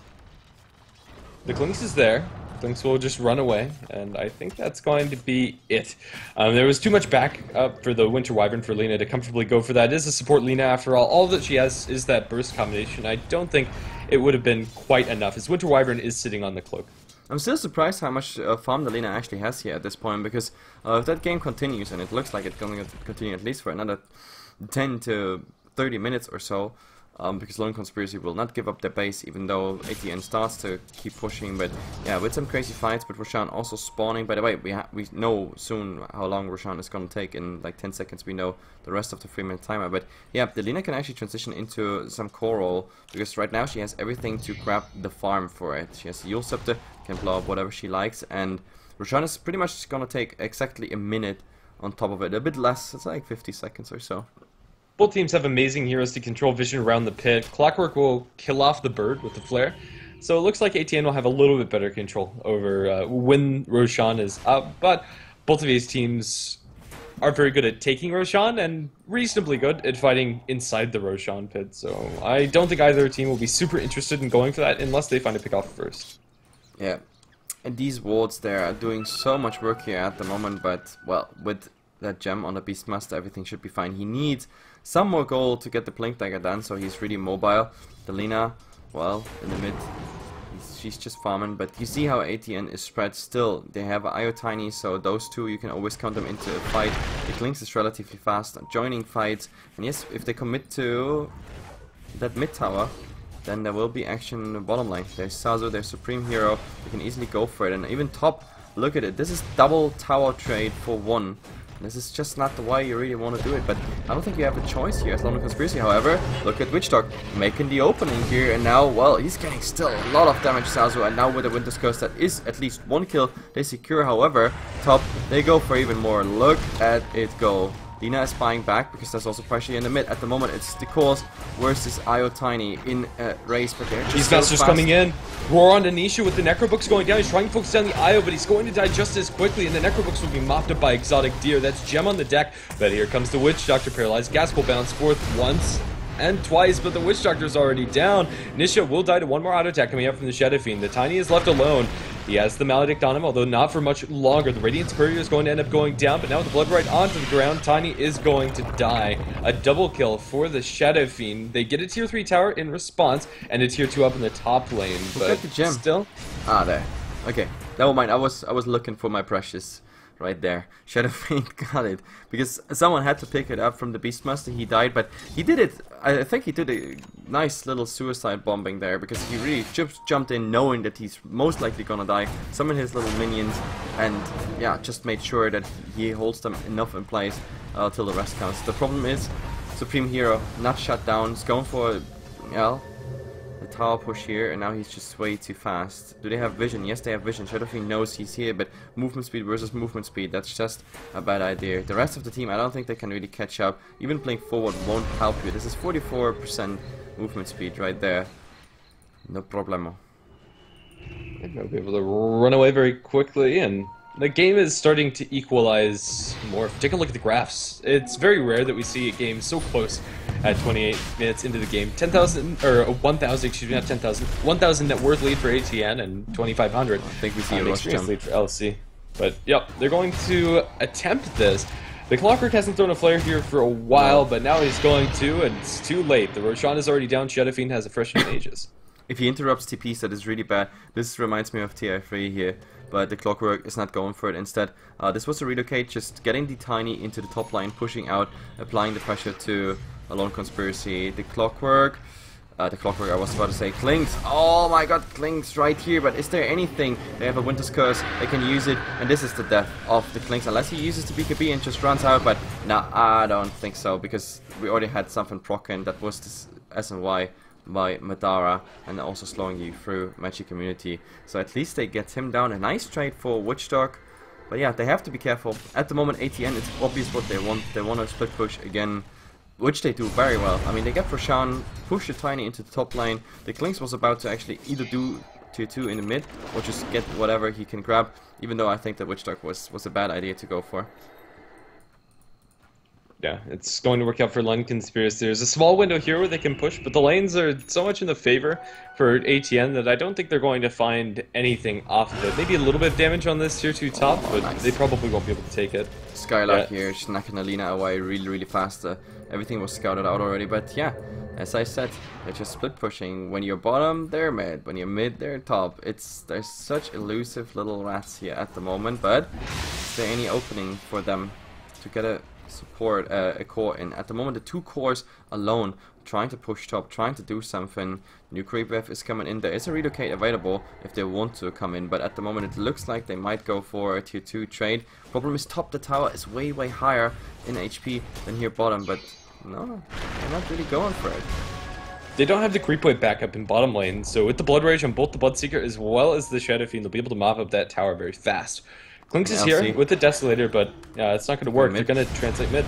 The Clinks is there. Lynx will just run away, and I think that's going to be it. There was too much back up for the Winter Wyvern for Lina to comfortably go for that. It is a support Lina after all. All that she has is that burst combination. I don't think it would have been quite enough, as Winter Wyvern is sitting on the cloak. I'm still surprised how much farm the Lina actually has here at this point, because if that game continues, and it looks like it's going to continue at least for another 10 to 30 minutes or so, because Lone Conspiracy will not give up their base, even though ATN starts to keep pushing. But yeah, with some crazy fights, but Roshan also spawning. By the way, we know soon how long Roshan is going to take. In like 10 seconds we know the rest of the 3-minute timer. But yeah, the Lina can actually transition into some core role, because right now she has everything to grab the farm for it. She has the Yule Scepter, can blow up whatever she likes, and Roshan is pretty much going to take exactly a minute on top of it. A bit less, it's like 50 seconds or so. Both teams have amazing heroes to control vision around the pit. Clockwork will kill off the bird with the flare. So it looks like ATN will have a little bit better control over when Roshan is up. But both of these teams are very good at taking Roshan and reasonably good at fighting inside the Roshan pit. So I don't think either team will be super interested in going for that unless they find a pick off first. Yeah, and these wards there are doing so much work here at the moment, but well, with that gem on the Beastmaster, everything should be fine. He needs some more gold to get the Blink Dagger done, so he's really mobile. The Lina, well, in the mid, she's just farming, but you see how ATN is spread still. They have IO Tiny, so those two, you can always count them into a fight. The Clinks is relatively fast at joining fights, and yes, if they commit to that mid tower, then there will be action in the bottom lane. There's Sazu, their Supreme Hero, you can easily go for it, and even top, look at it, this is double tower trade for one. This is just not the way you really want to do it, but I don't think you have a choice here as London Conspiracy. However, look at Witchdog making the opening here, and now, well, he's getting still a lot of damage, Sazu, and now with the Winter's Curse, that is at least one kill they secure. However, top, they go for even more. Look at it go. Lina is spying back because there's also pressure in the mid. At the moment, it's the course versus IO Tiny in a race, but they're just Beastmaster's coming in. Roar on Anisha with the Necrobooks going down. He's trying to focus down the IO, but he's going to die just as quickly, and the Necrobooks will be mopped up by Exotic Deer. That's Gem on the deck, but here comes the Witch Doctor paralyzed. Gas will bounce forth once and twice, but the Witch Doctor's already down. Nisha will die to one more auto attack coming up from the Shadow Fiend. The Tiny is left alone. He has the Maledict on him, although not for much longer. The Radiance Courier is going to end up going down, but now with the Blood right onto the ground, Tiny is going to die. A double kill for the Shadow Fiend. They get a tier 3 tower in response, and a tier 2 up in the top lane. But the gem. Still, there. Okay, never mind. I was looking for my precious right there. Shadow Fiend got it because someone had to pick it up from the Beastmaster. He died, but he did it. I think he did a nice little suicide bombing there, because he really just jumped in knowing that he's most likely gonna die, summoned his little minions, and yeah, just made sure that he holds them enough in place till the rest counts. The problem is Supreme Hero not shut down. He's going for the tower push here, and now he's just way too fast. Do they have vision? Yes, they have vision. Shadow Fiend knows he's here, but movement speed versus movement speed, that's just a bad idea. The rest of the team, I don't think they can really catch up. Even playing forward won't help you. This is 44% movement speed right there. No problemo. they'll be able to run away very quickly, and the game is starting to equalize more. Take a look at the graphs. It's very rare that we see a game so close at 28 minutes into the game. 10,000, or 1,000, excuse me, not 10,000. 1,000 net worth lead for ATN and 2,500. I think we see a rush jump lead for LC. But yep, they're going to attempt this. The Clockwork hasn't thrown a flare here for a while, but now he's going to, and it's too late. The Roshan is already down. Shadow Fiend has a fresh in Aegis. If he interrupts TPs, that is really bad. This reminds me of TI3 here, but the Clockwork is not going for it. Instead, this was a relocate, just getting the Tiny into the top line, pushing out, applying the pressure to a Lone Conspiracy. The Clockwork, I was about to say, Clinks. Oh my god, Clinks right here, but is there anything? They have a Winter's Curse, they can use it, and this is the death of the Clinks, unless he uses the BKB and just runs out, but nah, I don't think so, because we already had something proccing, that was this SNY by Madara, and also slowing you through Magic Community. So at least they get him down. A nice trade for Witchdog, but yeah, they have to be careful. At the moment, ATN, it's obvious what they want. They want to split push again, which they do very well. I mean, they get Roshan, push the Tiny into the top lane. The Clinks was about to actually either do tier 2 in the mid, or just get whatever he can grab, even though I think that Witchdog was a bad idea to go for. Yeah, it's going to work out for LondonCons. There's a small window here where they can push, but the lanes are so much in the favor for ATN that I don't think they're going to find anything off of it. Maybe a little bit of damage on this tier 2 top, but nice. they probably won't be able to take it. Skylark here, snacking Alina away really fast. Everything was scouted out already, but yeah, as I said, they're just split pushing. When you're bottom, they're mid. When you're mid, they're top. There's such elusive little rats here at the moment, but is there any opening for them to get a support a core in? At the moment, the 2 cores alone trying to push top, trying to do something. New creep wave is coming in. There is a relocate available if they want to come in, but at the moment it looks like they might go for a tier 2 trade. Problem is top, the tower is way higher in HP than here bottom, but no, they're not really going for it. They don't have the creep wave backup in bottom lane, so with the Blood Rage on both the Bloodseeker as well as the Shadow Fiend, they'll be able to mop up that tower very fast. Clinks is here with the Desolator, but it's not going to work. They're going to translate mid.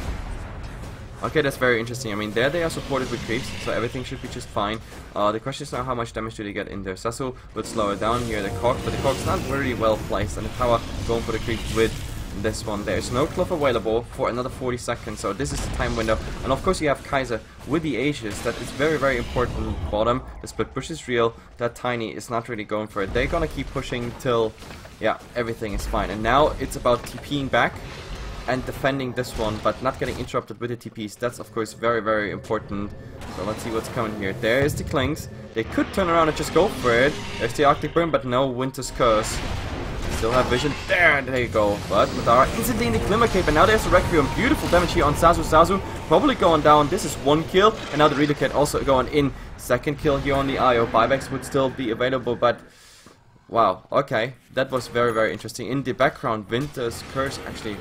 Okay, that's very interesting. I mean, there they are supported with creeps, so everything should be just fine. The question is now how much damage do they get in there. Sasu would slow it down here, the Cog, but the Cog's not very well placed, and the tower going for the creep with this one. There's no cloth available for another 40 seconds, so this is the time window. And of course you have Kaiser with the Aegis. That is very important bottom. The split push is real. That Tiny is not really going for it. They're gonna keep pushing till, yeah, everything is fine. And now it's about TPing back and defending this one, but not getting interrupted with the TPs. That's of course very important. So let's see what's coming here. There is the Clinks. They could turn around and just go for it. There's the Arctic Burn, but no Winter's Curse. Still have vision. There you go. But Madara instantly in the Glimmer Cape, and now there's a Requiem. Beautiful damage here on Sasu. Sasu probably going down. This is 1 kill, and now the Relocate also going in. 2nd kill here on the IO. Buybacks would still be available, but wow. Okay, that was very interesting. In the background, Winter's Curse actually.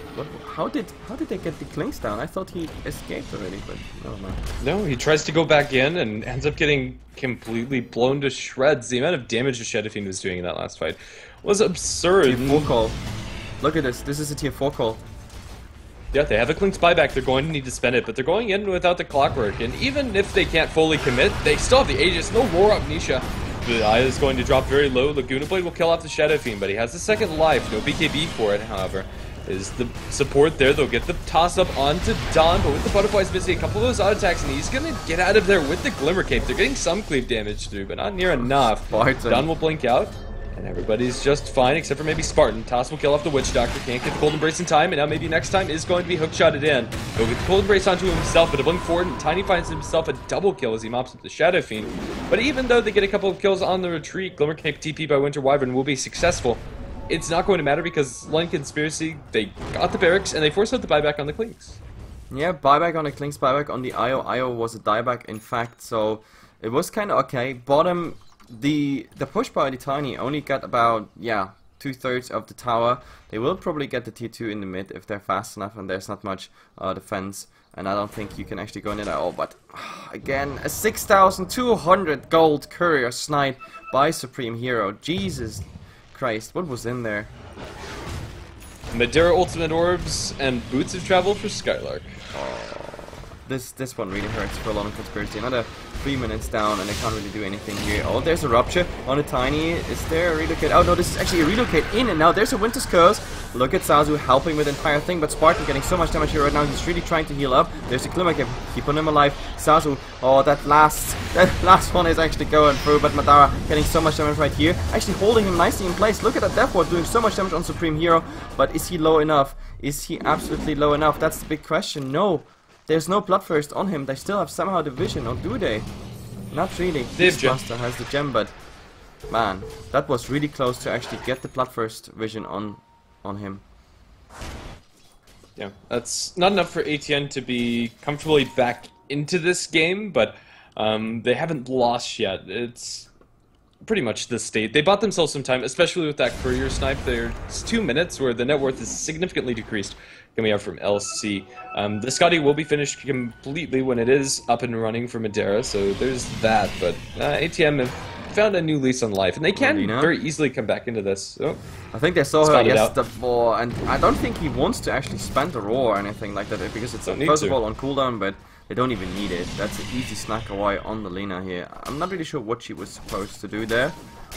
How did they get the Clinks down? I thought he escaped already, but no. No, he tries to go back in and ends up getting completely blown to shreds. The amount of damage the Shadow Fiend was doing in that last fight was absurd. Tier 4 call. Look at this. This is a tier 4 call. Yeah, they have a Clink's buyback. They're going to need to spend it, but they're going in without the Clockwork. And even if they can't fully commit, they still have the Aegis. No Roar Amnesia. The Eye is going to drop very low. Laguna Blade will kill off the Shadow Fiend, but he has the 2nd life. No BKB for it, however. Is the support there? They'll get the toss-up onto Don, but with the Butterflies missing a couple of those auto attacks, and he's going to get out of there with the Glimmer Cape. They're getting some cleave damage through, but not near enough. Don will blink out. And everybody's just fine, except for maybe Spartan. Toss will kill off the Witch Doctor. Can't get the Golden Brace in time, and now maybe next time is going to be hookshotted in. He'll get the Golden Brace onto himself, but a blink forward, and Tiny finds himself a double kill as he mops up the Shadow Fiend. But even though they get a couple of kills on the retreat, Glimmer Cape TP by Winter Wyvern will be successful. It's not going to matter because LondonCons, they got the barracks, and they forced out the buyback on the Clinks. Yeah, buyback on the Clinks, buyback on the IO. IO was a dieback, in fact, so it was kind of okay. Bottom. The push by the Tiny only got about, yeah, 2/3 of the tower. They will probably get the tier 2 in the mid if they're fast enough and there's not much defense. And I don't think you can actually go in it at all. But again, a 6,200 gold courier snipe by Supreme Hero. Jesus Christ, what was in there? Madeira Ultimate Orbs and Boots of Travel for Skylark. This one really hurts for a lot of conspiracy. Another 3 minutes down and they can't really do anything here. Oh, there's a Rupture on a Tiny. Is there a relocate? Oh no, this is actually a relocate in, and now there's a Winter's Curse. Look at Sasu helping with the entire thing, but Spartan getting so much damage here right now. He's really trying to heal up. There's a Glimmer Cape, keeping him alive. Sasu, oh, that last one is actually going through, but Madara getting so much damage right here. Actually holding him nicely in place. Look at that Death Ward doing so much damage on Supreme Hero, but is he low enough? Is he absolutely low enough? That's the big question. No. There's no Bloodthirst on him. They still have somehow the vision, or do they? Not really. Beastmaster has the gem, but man, that was really close to actually get the Bloodthirst vision on him. Yeah, that's not enough for ATN to be comfortably back into this game, but they haven't lost yet. It's pretty much the state. They bought themselves some time, especially with that courier snipe. There's 2 minutes where the net worth is significantly decreased coming out from LC. The Scotty will be finished completely when it is up and running for Madeira, so there's that. But ATM have found a new lease on life, and they can very easily come back into this. Oh, I think they saw her yesterday, and I don't think he wants to actually spend a roar or anything like that, because it's first of all on cooldown, but they don't even need it. That's an easy snack away on the Lena here. I'm not really sure what she was supposed to do there,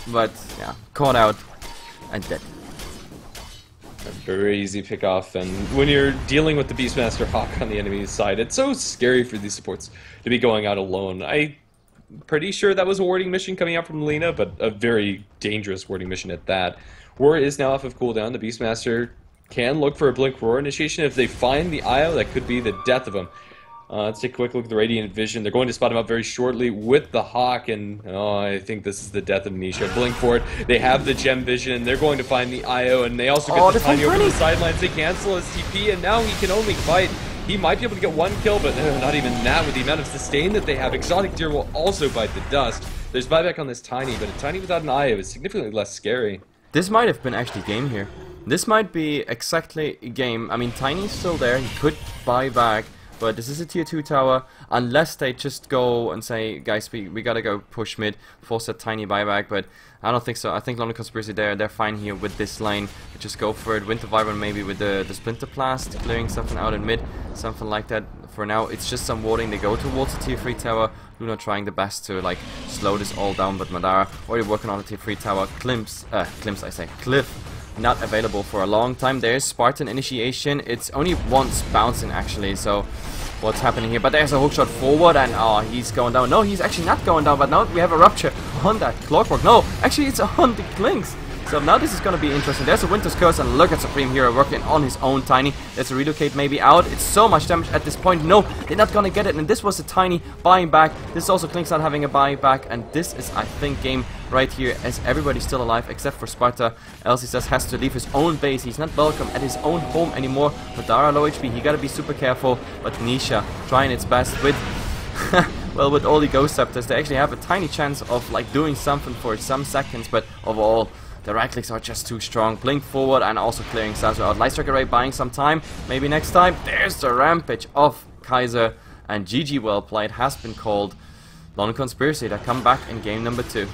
but yeah, caught out and dead. A very easy pick off, and when you're dealing with the Beastmaster Hawk on the enemy's side, it's so scary for these supports to be going out alone. I'm pretty sure that was a warding mission coming out from Lena, but a very dangerous warding mission at that. War is now off of cooldown. The Beastmaster can look for a Blink Roar initiation. If they find the IO, that could be the death of him. Let's take a quick look at the Radiant Vision. They're going to spot him up very shortly with the Hawk, and I think this is the death of Nisha. Blink for it. They have the Gem Vision, and they're going to find the IO, and they also get the Tiny over the sidelines. They cancel his TP, and now he can only fight. He might be able to get one kill, but not even that with the amount of sustain that they have. Exotic Deer will also bite the dust. There's buyback on this Tiny, but a Tiny without an IO is significantly less scary. This might have been actually game here. This might be exactly a game. I mean, Tiny's still there. He could buy back. But this is a tier 2 tower, unless they just go and say, guys, we gotta go push mid, force that Tiny buyback, but I don't think so. I think LondonCons they're fine here with this lane. Just go for it. Winter Vibrant maybe with the Splinter Blast, clearing something out in mid, something like that. For now, it's just some warding. They go towards the tier 3 tower. Luna trying the best to like slow this all down, but Madara already working on the tier 3 tower. Cliff not available for a long time. There's Spartan initiation. It's only once bouncing actually, so what's happening here? But there's a hookshot forward, and he's going down. No, he's actually not going down, but now we have a rupture on that Clockwork. No, actually it's on the Clinks. So now this is going to be interesting. There's a Winter's Curse, and look at Supreme Hero working on his own Tiny. There's a relocate maybe out. It's so much damage at this point. No, they're not going to get it, and this was a Tiny buying back. This is also Clinks not having a buyback, and this is, I think, game right here as everybody's still alive except for Sparta. Elsie says has to leave his own base. He's not welcome at his own home anymore. Madara low HP, he gotta be super careful. But Nisha trying its best with well, with all the Ghost Scepters, they actually have a tiny chance of like doing something for some seconds, but overall the right clicks are just too strong. Blink forward and also clearing Sazu out. Lightstrike Array buying some time. Maybe next time. There's the Rampage of Kaiser, and GG well played has been called. LondonCons to come back in game number 2.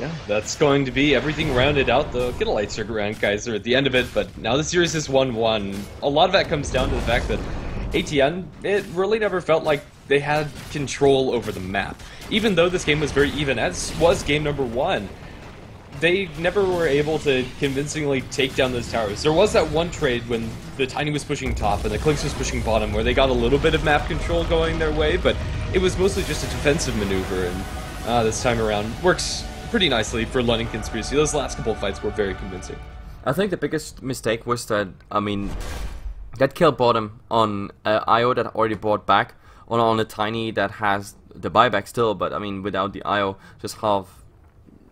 Yeah, that's going to be everything rounded out. They'll get a light circuit around Kaiser at the end of it, but now the series is 1-1. A lot of that comes down to the fact that ATN, it really never felt like they had control over the map. Even though this game was very even, as was game number 1, they never were able to convincingly take down those towers. There was that one trade when the Tiny was pushing top and the Clinks was pushing bottom where they got a little bit of map control going their way, but it was mostly just a defensive maneuver, and this time around works pretty nicely for LondonCons. Those last couple of fights were very convincing. I think the biggest mistake was that, I mean, that kill bottom on IO that already bought back, on a Tiny that has the buyback still, but I mean, without the IO, just half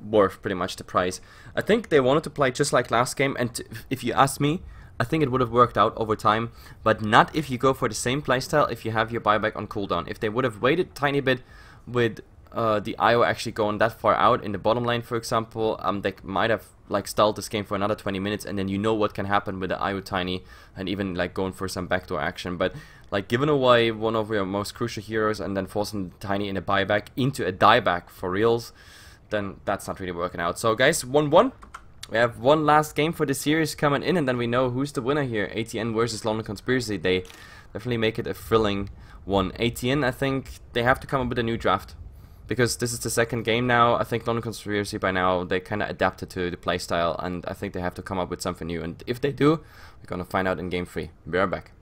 worth pretty much the price. I think they wanted to play just like last game, and if you ask me, I think it would have worked out over time, but not if you go for the same playstyle if you have your buyback on cooldown. If they would have waited a tiny bit with the IO actually going that far out in the bottom lane, for example, they might have like stalled this game for another 20 minutes, and then you know what can happen with the IO Tiny, and even like going for some backdoor action. But like giving away one of your most crucial heroes and then forcing Tiny in a buyback into a dieback for reals, then that's not really working out. So guys, 1-1. We have one last game for the series coming in, and then we know who's the winner here. ATN versus LondonCons. They definitely make it a thrilling one. ATN, I think they have to come up with a new draft, because this is the second game now. I think LondonCons by now, they kind of adapted to the playstyle, and I think they have to come up with something new. And if they do, we're going to find out in game 3. Be right back.